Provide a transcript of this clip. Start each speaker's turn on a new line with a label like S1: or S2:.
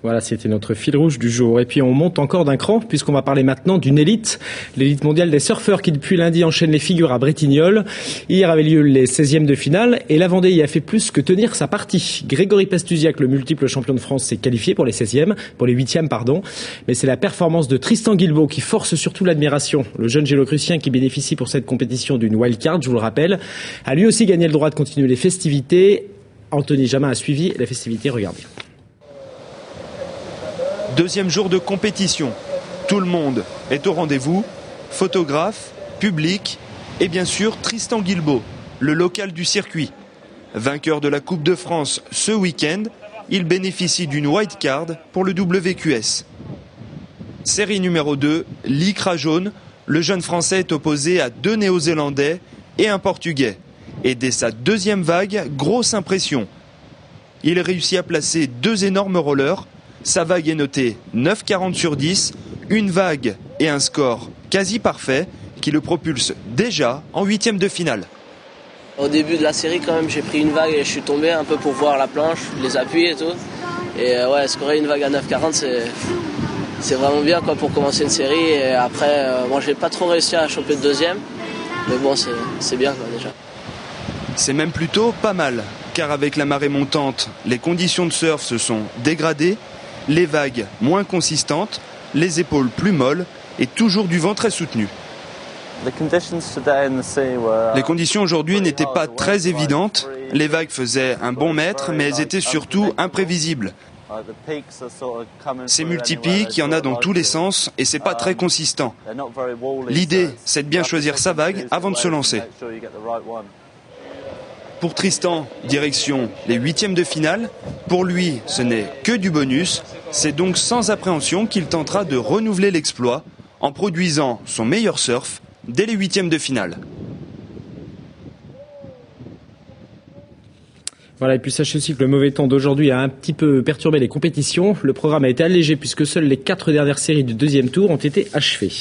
S1: Voilà, c'était notre fil rouge du jour. Et puis on monte encore d'un cran, puisqu'on va parler maintenant d'une élite, l'élite mondiale des surfeurs qui depuis lundi enchaîne les figures à Bretignolles. Hier avaient lieu les 16e de finale et la Vendée y a fait plus que tenir sa partie. Grégory Pastusiak, le multiple champion de France, s'est qualifié pour les 8e, Mais c'est la performance de Tristan Guilbault qui force surtout l'admiration. Le jeune Gélo-Crucien qui bénéficie pour cette compétition d'une wildcard, je vous le rappelle, a lui aussi gagné le droit de continuer les festivités. Anthony Jamin a suivi les festivités, regardez.
S2: Deuxième jour de compétition. Tout le monde est au rendez-vous. Photographes, public et bien sûr Tristan Guilbault, le local du circuit. Vainqueur de la Coupe de France ce week-end, il bénéficie d'une white card pour le WQS. Série numéro 2, l'Icra jaune. Le jeune Français est opposé à 2 Néo-Zélandais et un Portugais. Et dès sa deuxième vague, grosse impression. Il réussit à placer 2 énormes rollers. Sa vague est notée 9,40 sur 10, une vague et un score quasi parfait qui le propulse déjà en 8e de finale.
S3: Au début de la série quand même j'ai pris une vague et je suis tombé un peu pour voir la planche, les appuis et tout. Et scorer une vague à 9,40 c'est vraiment bien quoi, pour commencer une série. Et après j'ai pas trop réussi à choper le deuxième, mais bon c'est bien quoi, déjà.
S2: C'est même plutôt pas mal, car avec la marée montante, les conditions de surf se sont dégradées. Les vagues moins consistantes, les épaules plus molles et toujours du vent très soutenu. Les conditions aujourd'hui n'étaient pas très évidentes. Les vagues faisaient un bon mètre, mais elles étaient surtout imprévisibles. C'est multipique, il y en a dans tous les sens et c'est pas très consistant. L'idée, c'est de bien choisir sa vague avant de se lancer. Pour Tristan, direction les 8e de finale. Pour lui, ce n'est que du bonus. C'est donc sans appréhension qu'il tentera de renouveler l'exploit en produisant son meilleur surf dès les 8e de finale.
S1: Voilà, et puis sachez aussi que le mauvais temps d'aujourd'hui a un petit peu perturbé les compétitions. Le programme a été allégé puisque seules les 4 dernières séries du deuxième tour ont été achevées.